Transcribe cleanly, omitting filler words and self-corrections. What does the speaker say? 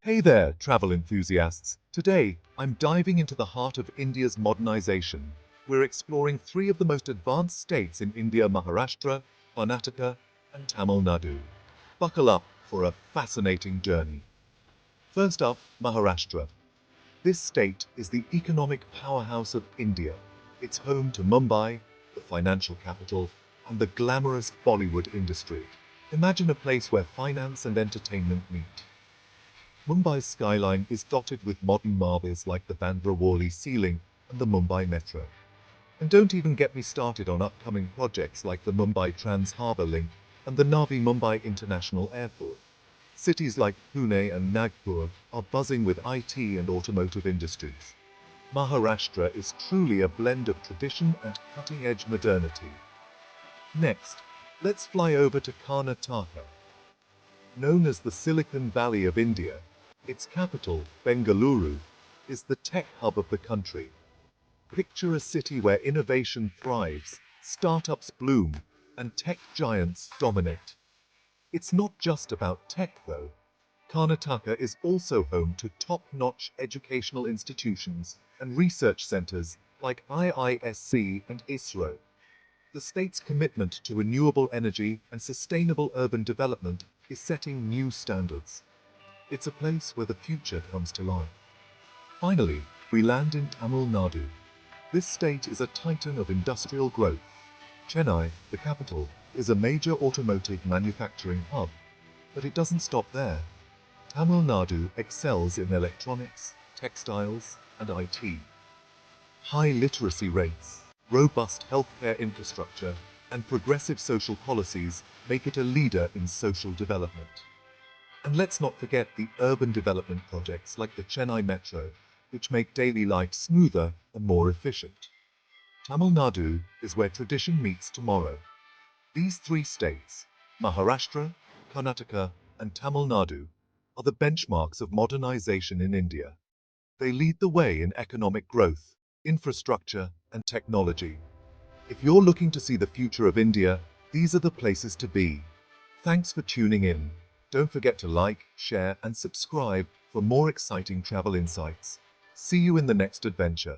Hey there, travel enthusiasts. Today, I'm diving into the heart of India's modernization. We're exploring three of the most advanced states in India: Maharashtra, Karnataka, and Tamil Nadu. Buckle up for a fascinating journey. First up, Maharashtra. This state is the economic powerhouse of India. It's home to Mumbai, the financial capital, and the glamorous Bollywood industry. Imagine a place where finance and entertainment meet. Mumbai's skyline is dotted with modern marvels like the Bandra Worli Sea Link and the Mumbai Metro. And don't even get me started on upcoming projects like the Mumbai Trans Harbour Link and the Navi Mumbai International Airport. Cities like Pune and Nagpur are buzzing with IT and automotive industries. Maharashtra is truly a blend of tradition and cutting-edge modernity. Next, let's fly over to Karnataka. Known as the Silicon Valley of India, its capital, Bengaluru, is the tech hub of the country. Picture a city where innovation thrives, startups bloom, and tech giants dominate. It's not just about tech, though. Karnataka is also home to top-notch educational institutions and research centers like IISc and ISRO. The state's commitment to renewable energy and sustainable urban development is setting new standards. It's a place where the future comes to life. Finally, we land in Tamil Nadu. This state is a titan of industrial growth. Chennai, the capital, is a major automotive manufacturing hub. But it doesn't stop there. Tamil Nadu excels in electronics, textiles, and IT. High literacy rates, robust healthcare infrastructure, and progressive social policies make it a leader in social development. And let's not forget the urban development projects like the Chennai Metro, which make daily life smoother and more efficient. Tamil Nadu is where tradition meets tomorrow. These three states, Maharashtra, Karnataka, and Tamil Nadu, are the benchmarks of modernization in India. They lead the way in economic growth, infrastructure, and technology. If you're looking to see the future of India, these are the places to be. Thanks for tuning in. Don't forget to like, share, and subscribe for more exciting travel insights. See you in the next adventure.